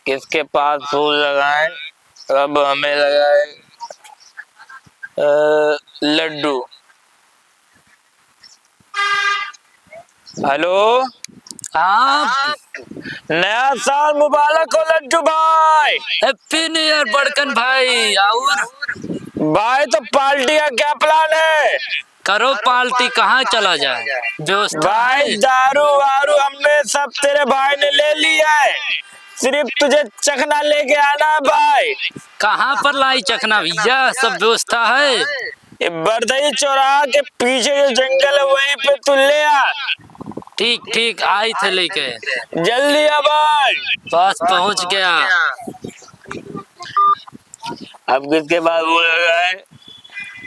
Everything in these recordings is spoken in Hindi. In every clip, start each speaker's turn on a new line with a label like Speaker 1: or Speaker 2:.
Speaker 1: किसके पास फूल लगाए? अब हमें लगाए लड्डू। हेलो।
Speaker 2: हाँ,
Speaker 1: नया साल मुबारक हो लड्डू भाई।
Speaker 2: हैप्पी न्यू ईयर बड़कन भाई। और
Speaker 1: भाई तो पार्टी का क्या प्लान है?
Speaker 2: करो पार्टी, कहाँ चला जाए? व्यवस्था
Speaker 1: भाई
Speaker 2: है?
Speaker 1: दारू वारू हमने सब तेरे भाई ने ले लिया है, सिर्फ तुझे चखना लेके आना है भाई।
Speaker 2: कहाँ पर लाई चखना भैया? सब व्यवस्था है।
Speaker 1: ये बरदई चौराहा के पीछे जो जंगल है वहीं पे तू ले आ।
Speaker 2: ठीक ठीक, आई थे लेके।
Speaker 1: जल्दी आ भाई।
Speaker 2: बस पहुंच गया।
Speaker 1: अब किसके पास बोल रहा है?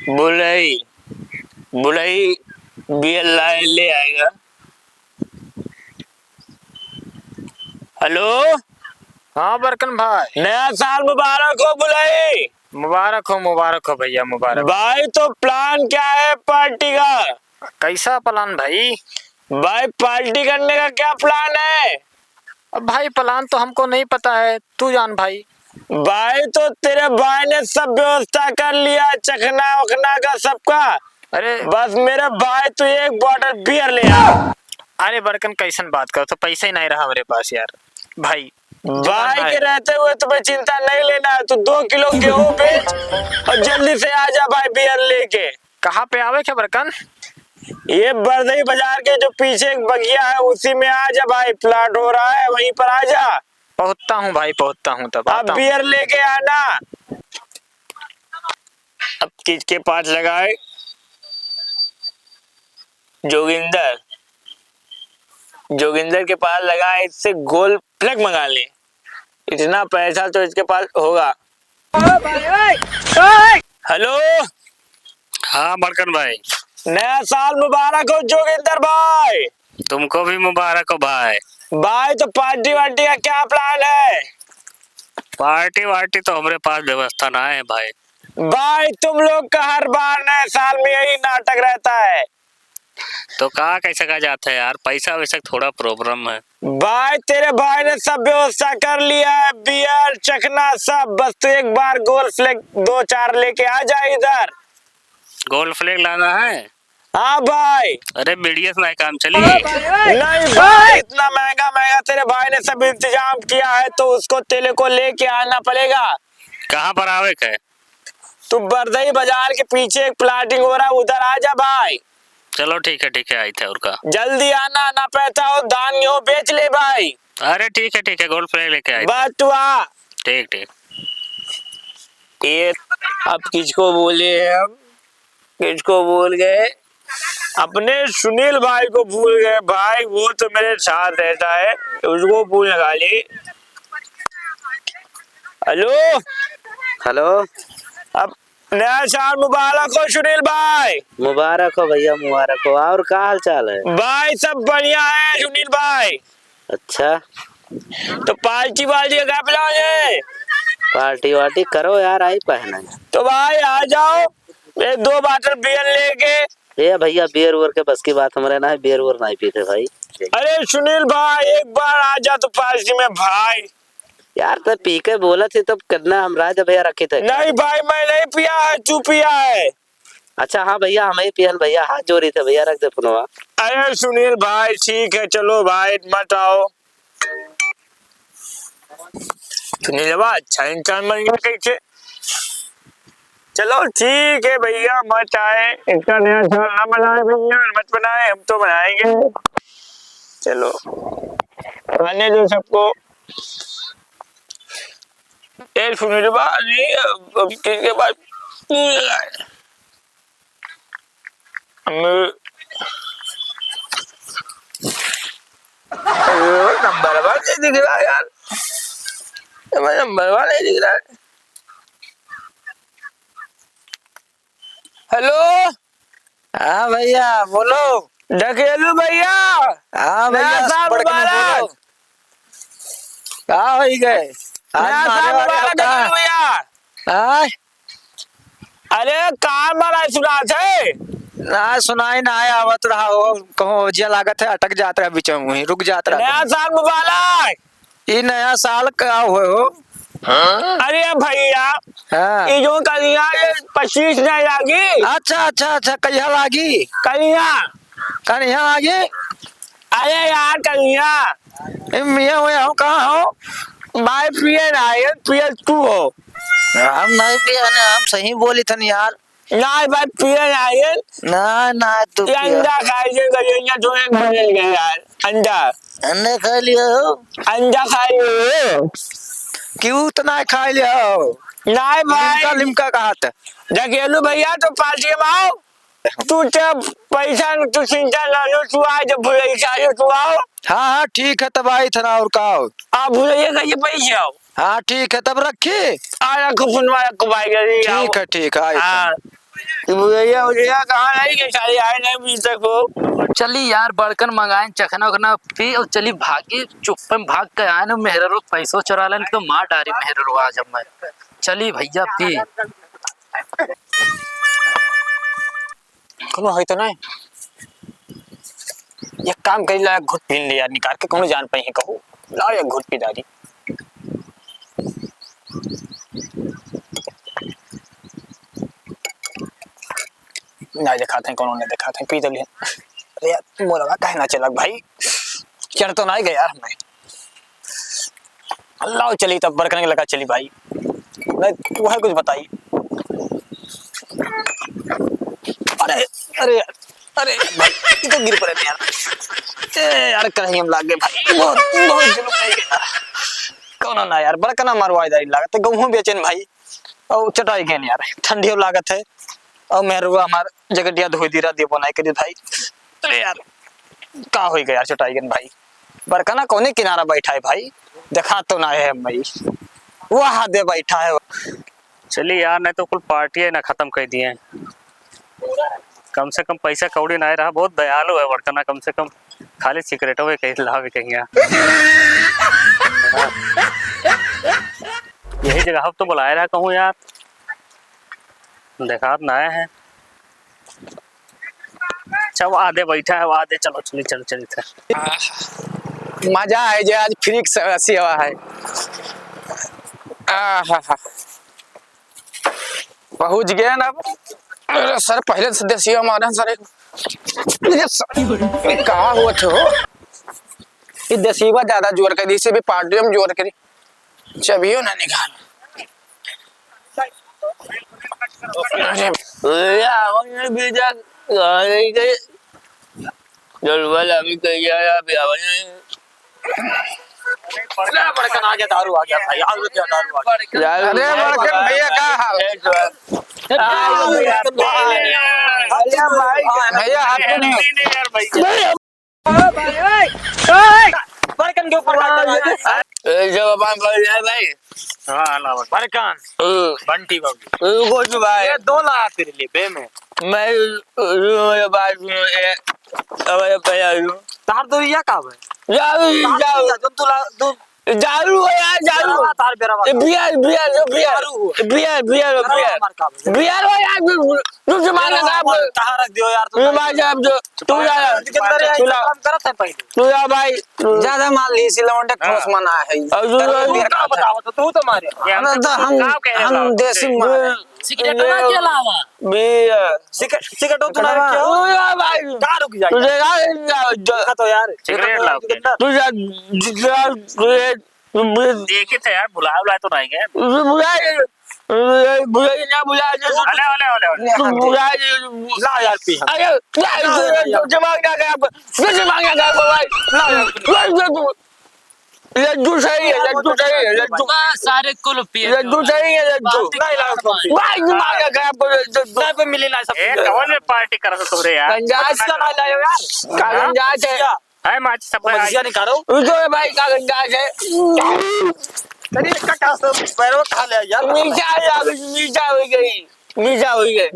Speaker 1: बुलई बुलई बियर लाए ले आएगा। हेलो।
Speaker 3: हाँ बरकन भाई,
Speaker 1: नया साल मुबारक हो बुलई।
Speaker 3: मुबारक हो भैया, मुबारक।
Speaker 1: भाई तो प्लान क्या है पार्टी का?
Speaker 3: कैसा प्लान भाई?
Speaker 1: भाई पार्टी करने का क्या प्लान है?
Speaker 3: अब भाई प्लान तो हमको नहीं पता है, तू जान भाई।
Speaker 1: भाई तो तेरे भाई ने सब व्यवस्था कर लिया, चखना वखना का सबका।
Speaker 3: अरे
Speaker 1: बस मेरे भाई तो एक बॉटल बियर ले आ।
Speaker 3: अरे बरकन कैसन बात करो, तो पैसा ही नहीं रहा मेरे पास यार। भाई
Speaker 1: भाई के रहते हुए तुम्हें चिंता नहीं लेना है। तू 2 किलो गेहूं बेच और जल्दी से आ जा भाई बियर लेके।
Speaker 3: कहाँ पे आवे क्या बरकन?
Speaker 1: ये बरदई बाजार के जो पीछे एक बगिया है उसी में आ जा भाई, प्लाट हो रहा है वहीं पर आ जा।
Speaker 3: पहुंचता हूँ भाई, पहुंचता हूँ, तब
Speaker 1: अब
Speaker 3: आता हूँ।
Speaker 1: बियर लेके आना। अब किसके पास लगाए? जोगिंदर जोगिंदर के पास लगाए, इससे गोल प्लग मंगा ले। इतना पैसा तो इसके पास होगा। हेलो।
Speaker 4: हाँ बड़कन भाई,
Speaker 1: नया साल मुबारक हो जोगिंदर भाई।
Speaker 4: तुमको भी मुबारक हो भाई।
Speaker 1: भाई तो पार्टी वार्टी का क्या प्लान है?
Speaker 4: पार्टी वार्टी तो हमारे पास व्यवस्था ना है भाई।
Speaker 1: भाई तुम लोग का हर बार नए साल में यही नाटक रहता है।
Speaker 4: तो कहाँ कैसे कहा जाता है यार, पैसा वैसा थोड़ा प्रॉब्लम है।
Speaker 1: भाई तेरे भाई ने सब व्यवस्था कर लिया है, बियर चखना सब। बस तू एक बार गोल फ्लैग 2-4 लेके आ जा इधर।
Speaker 4: गोल्ड फ्लैग लाना है?
Speaker 1: हाँ भाई।
Speaker 4: अरे बीडीएस में काम चली।
Speaker 1: नहीं भाई, इतना महंगा महंगा तेरे भाई ने सब इंतजाम किया है तो उसको तेले को लेके आना पड़ेगा।
Speaker 4: कहाँ पर आवे है?
Speaker 1: तू बरदई बाजार के पीछे एक प्लाटिंग हो रहा है, उधर आ जा भाई।
Speaker 4: चलो ठीक है, आई थे और का।
Speaker 1: जल्दी आना, ना पैसा हो दान हो बेच ले भाई।
Speaker 4: अरे ठीक है, गोल्ड फ्लैग लेके आई।
Speaker 1: बस तू आ।
Speaker 4: ठीक ठीक।
Speaker 1: ये अब किसको बोले हम? किसको भूल गए? अपने सुनील भाई को भूल गए भाई, वो तो मेरे साथ रहता है, उसको भूल लगा ली। हेलो।
Speaker 5: हेलो।
Speaker 1: अब नया साल मुबारक हो सुनील भाई।
Speaker 5: मुबारक हो भैया, मुबारक हो। और क्या हाल चाल है?
Speaker 1: भाई सब बढ़िया है सुनील भाई।
Speaker 5: अच्छा,
Speaker 1: तो पार्टी वार्टी का क्या प्लान है?
Speaker 5: पार्टी वार्टी करो यार, आई पहना।
Speaker 1: तो भाई आ जाओ, ये 2 बोतल बियर लेके।
Speaker 5: ये भैया बियर वोर के बस की बात हमारे ना है, बियर वोर नहीं पीते भाई।
Speaker 1: अरे सुनील भाई एक बार आ जा तो पार्टी में भाई।
Speaker 5: यार तो पी के बोला थी तब कितना हम राज भैया रखे थे।
Speaker 1: नहीं भाई मैं नहीं पिया है, तू पिया है।
Speaker 5: अच्छा हाँ भैया, हमें पियल भैया, हाथ जोड़ी थे भैया, रख दे फोनवा।
Speaker 1: अरे सुनील भाई ठीक है, चलो भाई मत आओ। सुनील भाई अच्छा इंसान बन गया कैसे? चलो ठीक है भैया, मत आए, इतना नया साल ना मनाए भैया, मत बनाए, हम तो बनाएंगे। चलो आने दो सबको। सुनील भाई नहीं, अब किसके पास नंबर वन नहीं दिख रहा यार, नंबर वन नहीं दिख रहा है। हेलो।
Speaker 5: हाँ भैया बोलो।
Speaker 1: ढकेलू भैया।
Speaker 5: हाँ
Speaker 1: नया साल मुबारक।
Speaker 5: कहाँ हो गए?
Speaker 1: नया साल मुबारक भैया। अरे कहाँ मारा सुना थे?
Speaker 3: ना सुनाई ना आया, आवत रहा हो, कहो जिया लागत है अटक जाता है बीच में, रुक जाता है।
Speaker 1: नया साल मुबारक।
Speaker 6: ये नया साल का हुए हो?
Speaker 1: अरे भैया
Speaker 6: हाँ।
Speaker 1: ये जो कलिया 25 नहीं लागी।
Speaker 6: अच्छा अच्छा अच्छा, कहिया लागी?
Speaker 1: कलिया
Speaker 6: कहिया लागी?
Speaker 1: अरे यार कलिया
Speaker 6: मियाँ हुए हो, कहाँ हो?
Speaker 1: भाई पिए आए पिए तू हो।
Speaker 6: हम नहीं पिया ना, हम सही बोली थन यार।
Speaker 1: नहीं भाई पिए आए
Speaker 6: ना ना तू
Speaker 1: ये
Speaker 6: पिया।
Speaker 1: अंडा खाए जे गलिया तो एक बदल गया यार। अंडा
Speaker 6: अन्ने खा लिया हो?
Speaker 1: अंडा खाए हो?
Speaker 6: क्यों इतना खा लिया हो?
Speaker 1: नहीं
Speaker 6: लिमका
Speaker 1: भाई
Speaker 6: लिमका कहा था।
Speaker 1: ढकेलू भैया तो पार्टी में आओ। तू जब पैसा तू चिंता ना लो, तू आ जब भुलैया तू आओ।
Speaker 6: हाँ हाँ ठीक है, तब आई थना और का हो?
Speaker 1: आप भुलैया का ये पैसे आओ।
Speaker 6: हाँ ठीक है, तब रखी।
Speaker 1: आ रखो फुनवा रखो भाई गली आओ।
Speaker 6: ठीक है ठीक है, आई
Speaker 1: हाँ भुलैया भुलैया कहाँ नहीं गए सारे आए नहीं अभी तक हो।
Speaker 2: चली यार बड़कन मंगाए चखना उखना पी और चली भागी चुप में भाग के आए ना मेहरो पैसों चुरा लेन तो मार डारी मेहरो आज जब मैं चली भैया पी।
Speaker 3: कोनो है तो नहीं। ये काम कर ला, घुट पी ले यार, निकाल के कोनो जान पाई है कहू ला या घुट पी दादी। नहीं दिखाते हैं, कोनो नहीं दिखाते हैं, पी तो लिए। अरे यार मोरवा काहे ना चलक भाई, चढ़ तो नहीं गया यार हमें। अल्लाह चली तब बरकने लगा चली भाई। नहीं वो है कुछ बताइए। अरे अरे अरे भाई ये तो गिर पड़े थे यार। ए यार कहीं हम लाग गए भाई, बहुत बहुत जुल्म है यार। कौन ना यार बरकना मारवाई दाई लागत है, गेहूं बेचन भाई और चटाई के यार ठंडी लागत है और मेहरुआ हमार जगटिया धोई दीरा दे बनाई के भाई। अरे यार का हो गया यार चटाई के भाई। बरकना कोने किनारा बैठा है भाई, देखा तो ना है भाई वहां दे बैठा है।
Speaker 4: चलिए यार, नहीं तो कुल पार्टी है ना खत्म कर दिए। कम से कम पैसा कौड़ी ना रहा, बहुत दयालु है बड़कना, कम से कम खाली सिगरेट हुए कहीं लाभ कहीं। यही जगह अब तो बुलाया रहा कहूँ यार, देखा ना आए हैं। अच्छा वो आधे बैठा है, वो आधे चलो चली चल चल
Speaker 3: मजा है जो आज फ्री सेवा है। पहुंच गए ना अब। अरे सर पहले से देसिया मारे सर कहा हुआ थे हो। ये देसीवा ज्यादा जोर कर दी, से भी पार्टी में जोर करी चबियो ना निकाल। अरे
Speaker 1: भैया बीजा गए जलवल अभी कहिया अभी
Speaker 3: बड़कन आ गया, दारू आ गया भाई, आलू क्या दारू आ गया।
Speaker 6: अरे बड़कन भैया का हाल?
Speaker 3: भैया आपको नहीं बड़कन के ऊपर
Speaker 1: भाई
Speaker 4: हाँ
Speaker 3: बड़कन बंटी बाबू
Speaker 1: कुछ भाई
Speaker 3: ये 2 लाख तेरे लिए बे में
Speaker 1: मैं बात
Speaker 3: तार दो या का है
Speaker 1: जाओ दारू है यार दारू
Speaker 3: तार बेरा
Speaker 1: बियर बियर जो beer beer beer beer beer हो यार तू जमाना का
Speaker 3: कहां रख दियो यार
Speaker 1: तू भाई साहब जो तू यार
Speaker 3: काम करत है पहले
Speaker 1: तू यार भाई
Speaker 3: ज्यादा मान ली सिलवंडे ठोस मना है।
Speaker 1: का
Speaker 3: बताओ तो तू तो मारे हम देसी
Speaker 2: सिगरेट ना जलावा
Speaker 1: बियर
Speaker 3: सिगरेट तो ना रखियो
Speaker 1: तू यार भाई
Speaker 3: का रुक जाए
Speaker 1: तुझे यार
Speaker 3: तो यार
Speaker 4: सिगरेट लाओ
Speaker 1: तू यार
Speaker 4: देखे थे यार, बुलाया तो नहीं गए।
Speaker 1: बुलाए ना बुलाए
Speaker 3: ला यार पी
Speaker 1: अरे दिमाग ना भाई लड्डू सही है लड्डू
Speaker 2: सारे कुल पिए
Speaker 1: लड्डू सही है लड्डू भाई दिमाग ना
Speaker 3: पे मिली ना सब
Speaker 4: ए कौन में पार्टी कर रहे हो तुमरे यार?
Speaker 3: गंजास का ना लायो यार
Speaker 1: का गंजास है
Speaker 4: है माच सब
Speaker 3: मजिया निकालो
Speaker 1: उसको भाई का गंजास है
Speaker 3: तेरी कटा से पैरों खा ले यार
Speaker 1: मीठा हो गई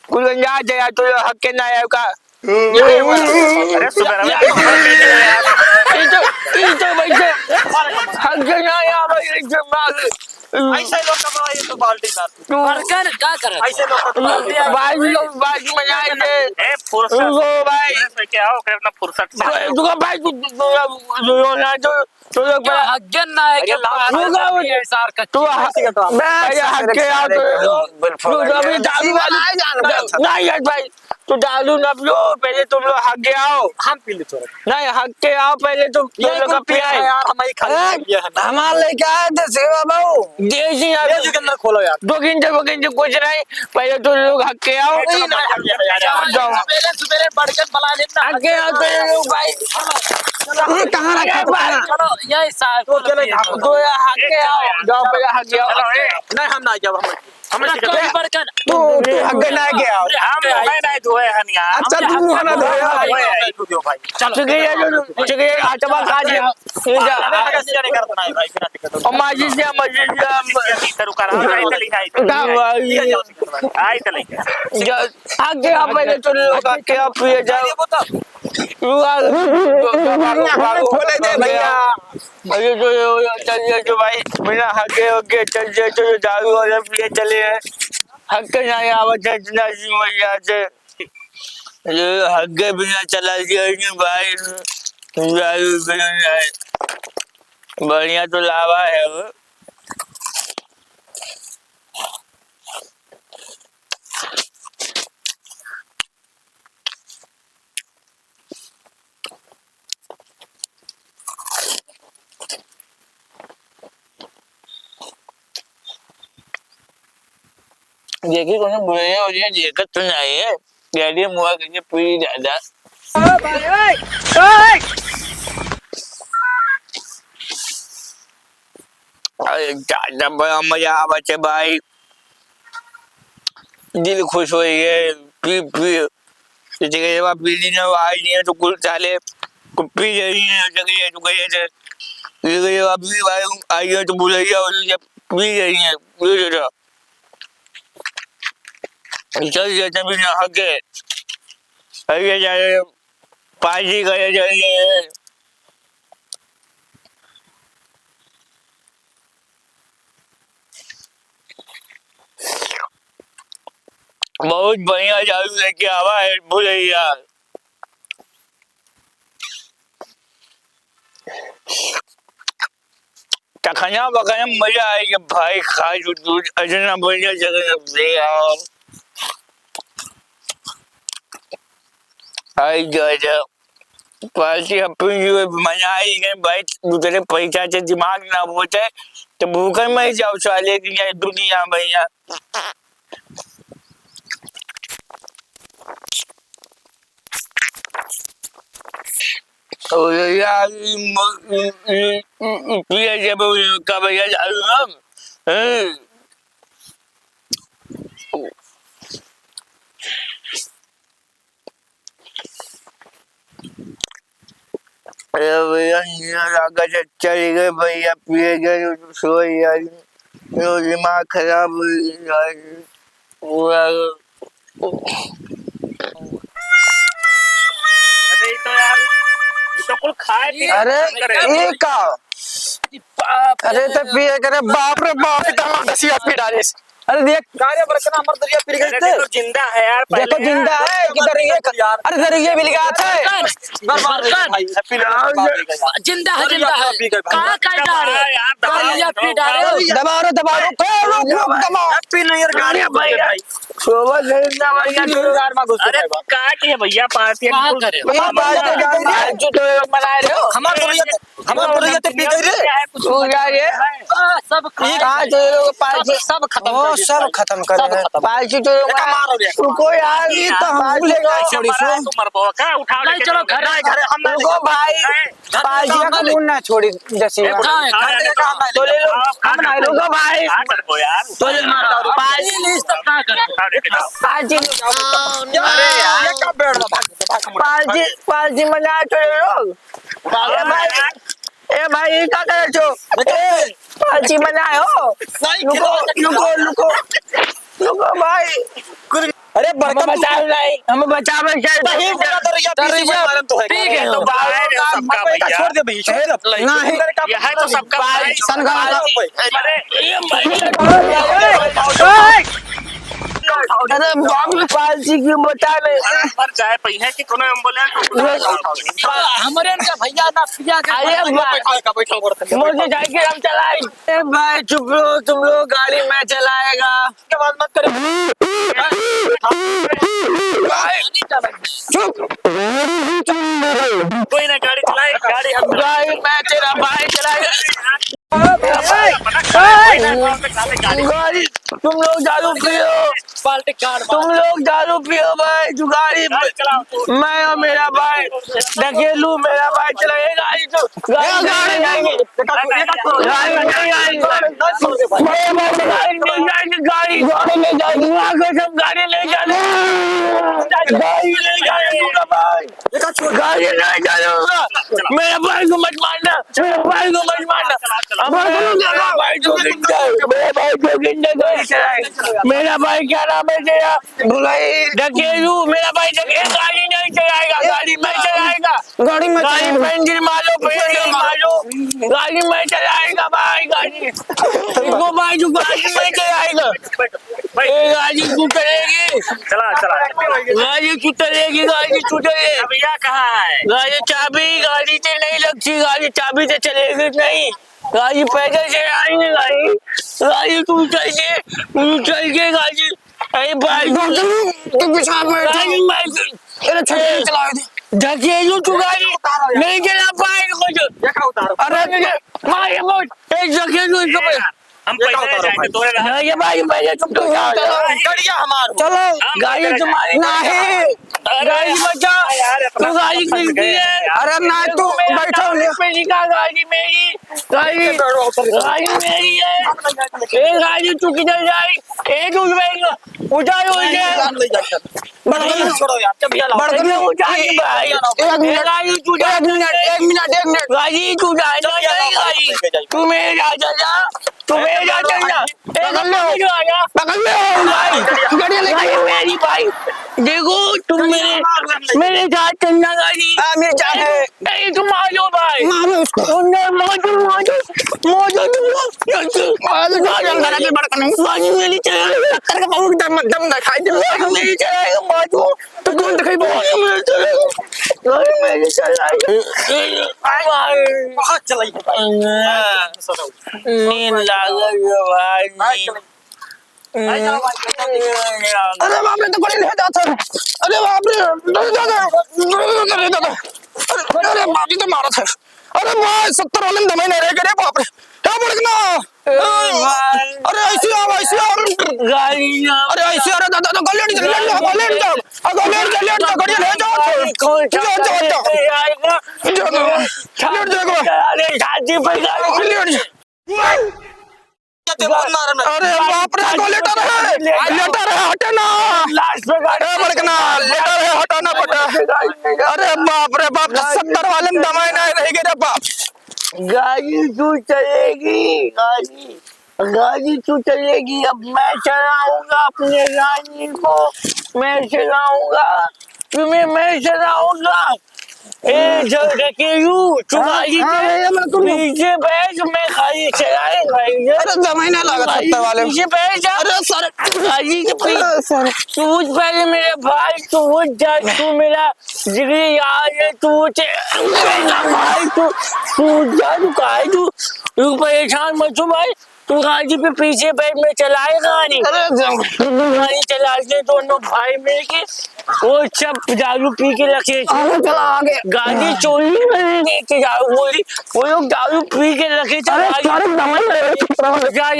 Speaker 1: कुल गंजास है यार तो हक के ना है का
Speaker 4: अरे सुबह
Speaker 1: ये तो भाई हक के ना यार
Speaker 3: ऐसे लोग कमाए तो बाल्टी मार
Speaker 1: तू
Speaker 2: बड़कन क्या कर
Speaker 3: ऐसे लोग
Speaker 1: भाई मनाए थे
Speaker 4: ए फुर्सत
Speaker 1: रुको भाई
Speaker 4: क्या हो कर अपना फुर्सत से
Speaker 1: रुको भाई तू लोग
Speaker 2: क्या हगन ना है कि सार का
Speaker 1: तू हक के आओ तू अभी दारू वाली नहीं यार भाई तू दारू ना पियो पहले तुम लोग हक के आओ
Speaker 3: हम पी ले थोड़ा
Speaker 1: नहीं हक के आओ पहले तुम लोग का पिया है
Speaker 3: यार हमारी खाली
Speaker 6: हमारे लेके आए थे सेवा बाबू
Speaker 1: देसी
Speaker 3: ये जो के अंदर खोलो यार
Speaker 1: 2 घंटे कुछ नहीं पहले तुम लोग हक के आओ
Speaker 2: सवेरे बड़कन बला लेना
Speaker 1: हक के आओ तो लोग भाई
Speaker 6: ये कहाँ रखा था
Speaker 2: चलो यही साहब
Speaker 3: तो चले
Speaker 1: तो हक के आओ जाओ पहले हक के आओ
Speaker 3: नहीं हम ना जाओ हम
Speaker 2: बड़कन
Speaker 6: तू हक ना गया
Speaker 4: हम मैं नहीं धोए हन यार
Speaker 6: अच्छा तू मुंह ना धोया
Speaker 3: भाई
Speaker 1: चुके आटवा खा दिया
Speaker 3: नहीं करता नहीं भाई बिना टिकट
Speaker 1: और माजी से
Speaker 4: भीतर कर आई चली आई चली
Speaker 1: हक के आओ पहले तुम लोग हक के आओ पिए जाओ
Speaker 6: खोले दे भैया
Speaker 1: अरे चलिए जो भाई बिना हके होके चल जाए तो दारू और पिए चले हैं हक नहीं आवत है जी मैया से ये हके बिना चला दिया नहीं भाई दारू बिना बढ़िया तो लावा है वो देखिए कौन बुरे हो रही है दिक्कत तो नहीं है डैडी मुआ करके पूरी दादा अरे दादा बड़ा मजा आवा है भाई दिल खुश हो गए पी जगह पीली ना आई नहीं है तो कुल चाले पी रही है जगह तो गए थे अभी भाई आई है तो बुलाइया पी रही है चल जाते भी ना हके अरे जाए पार्टी करे जाइए बहुत बढ़िया जादू लेके आवा है भूलैया तखना बखना मजा आएगा भाई खाए दूध अजना बढ़िया जगह देगा आई जा पार्टी अपनी मनाई गए भाई दूसरे पैसा से दिमाग ना होते तो भूखन में ही जाओ साले की दुनिया भैया और यार जब का भैया भैया चले गए भैया पिए गए सो यार दिमाग खराब पूरा
Speaker 4: अरे तो यार तो कुल खाए पी
Speaker 6: अरे ये का अरे तो पिए करे बाप रे बाप इतना घसिया पी डाले अरे देख
Speaker 3: कार्य बरकना अमर दरिया पी गए थे
Speaker 4: तो जिंदा है यार
Speaker 6: देखो जिंदा है किधर ये अरे दरिया मिल गया था
Speaker 3: भाई हैप्पी
Speaker 2: जिंदा है कहाँ कहाँ डाले गाड़ियाँ पी डाले
Speaker 6: दबाओ दबाओ
Speaker 3: हैप्पी न्यू ईयर गाड़ी भाई
Speaker 1: शोभा जिंदा भैया
Speaker 3: यार मां घुस
Speaker 4: अरे तू कहा कि भैया पार्टी
Speaker 2: कहाँ करे
Speaker 1: जो तो मनाए रहे हो
Speaker 3: हमार तो पी गए रे
Speaker 1: तू क्या ये
Speaker 2: सब
Speaker 1: कहाँ जो लोग पार्टी
Speaker 3: सब खत्म
Speaker 6: वो सब खत्म कर रहे हैं
Speaker 1: पार्टी तो रुको यार
Speaker 6: ये तो हम भूलेगा छोड़ी सो
Speaker 4: तू मरबो का उठा
Speaker 2: नहीं चलो घर
Speaker 3: हम
Speaker 1: रुको भाई
Speaker 6: पाजी का मुंह ना छोड़ी जैसे
Speaker 1: तो ले लो हम ना रुको भाई
Speaker 4: मरबो यार
Speaker 1: तो ले मारो पार्टी
Speaker 2: ना करे
Speaker 1: पार्टी
Speaker 3: अरे यार ये का बेड़ भाग
Speaker 1: पार्टी मना तो ले लो ए भाई क्या करे छो पार्टी मनाए हो रुको भाई
Speaker 6: अरे बड़का
Speaker 1: बचाओ नहीं, हमें बचाओ नहीं
Speaker 6: नहीं बोला तो रैया पीछे
Speaker 2: रैया,
Speaker 6: मारन तो है
Speaker 2: ठीक है,
Speaker 4: तो बाहर है सबका भैया।
Speaker 6: छोड़ दे भैया छोड़ दे
Speaker 1: नहीं
Speaker 4: यह है तो सबका भाई। अरे
Speaker 1: अरे बाप रे पालसी क्यों बचा नहीं
Speaker 4: मर जाए पहिया कि कोनो एम्बुलेंस
Speaker 2: हमारे इनका भैया ना पिया के
Speaker 1: अरे
Speaker 6: बैठा करते
Speaker 1: मुझे साइकिल हम चलाई भाई चुप रहो तुम लोग गाड़ी में चलाएगा
Speaker 6: के बाद मत करे
Speaker 1: चुप
Speaker 4: कोई ना गाड़ी चलाए गाड़ी हम
Speaker 1: गाड़ी मैं तेरा भाई चलाएगा गाड़ी तुम लोग दारू पियो
Speaker 2: पाल्टी कार
Speaker 1: तुम लोग दारू पियो भाई तू गाड़ी मैं और मेरा भाई ढकेलू मेरा भाई चलाएगा गाड़ी तो गाड़ी नहीं जाएगी गाड़ी नहीं जाएगी गाड़ी ले जाएगी वहाँ को सब गाड़ी ले जाने गाड़ी ले जाएगा भाई गाड़ी नहीं जाएगा मेरे भाई को मत मारना मेरे भाई को मत मारना मेरा भाई जो गिंडा मेरा भाई जो गिंडा गाड़ी चलाएगा मेरा भाई क्या नाम है तेरा ढकेलू मेरा भाई गाड़ी नहीं चलाएगा गाड़ी में चलाएगा गाड़ी में पेंसिल मारो पेंसिल मारो गाड़ी में चलाएगा भाई गाड़ी इसको भाई जो गाड़ी में चलाएगा गाड़ी तू चलेगी
Speaker 4: चला चला
Speaker 1: गाड़ी तू चलेगी गाड़ी तू चलेगी
Speaker 4: भैया कहाँ है
Speaker 1: गाड़ी चाबी गाड़ी से नहीं लगती गाड़ी चाबी से चलेगी नहीं गाड़ी पैदल से आएंगे गाड़ी तू चल के गाड़ी अरे भाई तू पिछा गाड़ी में ढकेलू तू गाड़ी नहीं चला पाएगा कुछ अरे भाई एक ढकेलू इसको
Speaker 4: हम पैसे जाएंगे तो
Speaker 1: ये भाई पहले तुम तो
Speaker 6: गाड़िया हमार
Speaker 1: चलो गाड़ी तुम्हारी नहीं गाड़ी बचा तू गाड़ी किसकी है अरे ना तू बैठो पे लिखा गाड़ी मेरी गाड़ी मेरी है ये गाड़ी तू किधर जाए एक उठाओ
Speaker 6: छोड़ो यार जब भैया
Speaker 1: बड़कने उठाई भाई गाड़ी तू एक मिनट गाड़ी तू जाए गाड़ी तू मेरे जा चला तुम्हें जा चलना पकड़ ले भाई मेरी भाई देखो तुम मेरे साथ चलना गाड़ी मेरे साथ नहीं तुम आ जाओ भाई तुमने मौजू गाड़ी मेरी चलाएगा दम दिखाई दे मेरी चलाएगा मौजू तो कौन दिखाई गाड़ी मेरी चलाएगा
Speaker 6: बहुत चलाई
Speaker 1: नींद लागल भाई अरे बाप रे तो बड़ी ले जाता अरे बाप रे अरे बाप तो मारा था अरे भाई 70 वाले दमे नहीं रह गए बाप रे क्या भड़कना अरे ऐसे आओ गाड़ी अरे ऐसे अरे दादा तो गले लेट जाओ गाड़ी ले जाओ अरे शादी पे गाड़ी अरे बाप रे लेटर है हटे ना लास्ट पे गाड़ी भड़कना लेटर है हटाना पड़ा अरे बाप रे बाप 70 वाले दमाए नहीं रह गए बाप गाड़ी तू चलेगी गाड़ी तू चलेगी अब मैं चलाऊंगा अपने रानी को मैं चलाऊंगा तुम्हें मैं चलाऊंगा पीछे बैठ मैं गाड़ी चलाएगा अरे जमाना लगा 70 वाले पीछे बैठ जा अरे सर गाड़ी के पीछे तू पहले मेरे भाई तू मेरा जिगरी यार है तू भाई तू जा तू काहे तू परेशान मत हो भाई तू गाड़ी पे पीछे बैठ में चलाएगा गाड़ी चलाते दोनों भाई मिलके वो सब दारू पी के रखे गाड़ी चोरी लेके बोली वो लोग दारू पी के रखे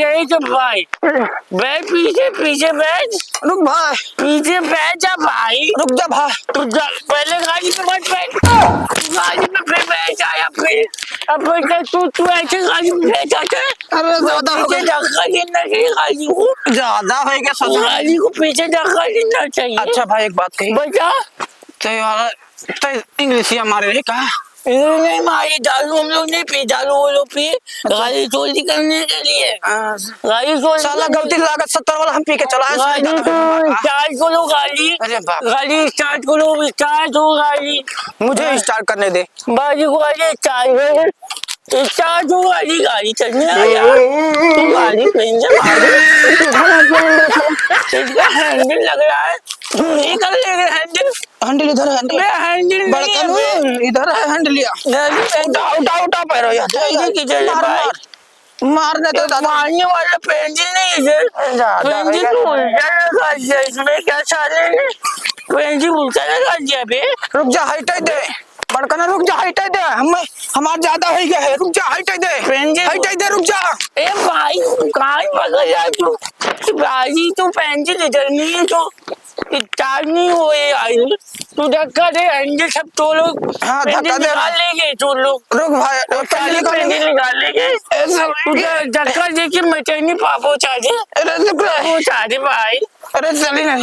Speaker 1: यही तो भाई बैठ पीछे बैठ रुक भाई पीछे बैठ जा भाई रुक जा भाई तू पहले गाड़ी पे मत बैठ गाड़ी पे फिर बैठ आया फिर अब तू ऐसे गाड़ी में बैठ जाते अरे ज्यादा गाड़ी को ज्यादा हो गया गाड़ी को पीछे धक्का देना चाहिए अच्छा भाई एक बात कही बचा तो इंग्लिश हमारे नहीं कहा नहीं मारी दारू हम लोग नहीं पी, दारू वो लोग पी गाड़ी चोरी करने के लिए। गाड़ी चोरी
Speaker 3: साला गलती लागत 70 वाला हम पी के चला है।
Speaker 1: गाड़ी तो स्टार्ट करो गाड़ी,
Speaker 3: अरे बाप।
Speaker 1: गाड़ी स्टार्ट करो, स्टार्ट हो गाड़ी।
Speaker 3: मुझे स्टार्ट करने दे।
Speaker 1: बाजी को गाड़ी स्टार्ट है, स्टार्ट हो गाड़ी, गाड़ी चलने आ यार। तू गाड़ी कहीं से इसका हैंडल लग रहा है, नहीं कर लेंगे हैंडल।
Speaker 3: हैंडल इधर है, हैंडल
Speaker 1: हैंडल
Speaker 3: बड़का इधर है, हैंडल लिया। उठा उठा पैरो यार, मारने तो दादा।
Speaker 1: मारने वाला पेंसिल नहीं है सर, पेंसिल तो उल्टा लगा दिया इसमें, क्या साले ने पेंसिल उल्टा लगा दिया बे।
Speaker 3: रुक जा, हाइट दे बड़का ना, रुक जा, हाइट दे। हमार ज्यादा हो गया है, रुक जा, हाइट दे, हाइट दे, रुक जा।
Speaker 1: ए भाई कहाँ पकड़ रहा तू भाई, तू पेंसिल इधर नहीं है तो स्टार्ट नहीं हुए आई। तू धक्का दे, हैंडल सब तो लोग
Speaker 3: हाँ, धक्का दे।
Speaker 1: निकाल लेंगे तो लोग।
Speaker 3: रुक भाई,
Speaker 1: पेंसिल निकाल लेंगे। तू धक्का दे के मैकेनिक पहुंचा दे,
Speaker 3: अरे रुक रे,
Speaker 1: पहुंचा दे भाई।
Speaker 3: अरे चली नहीं।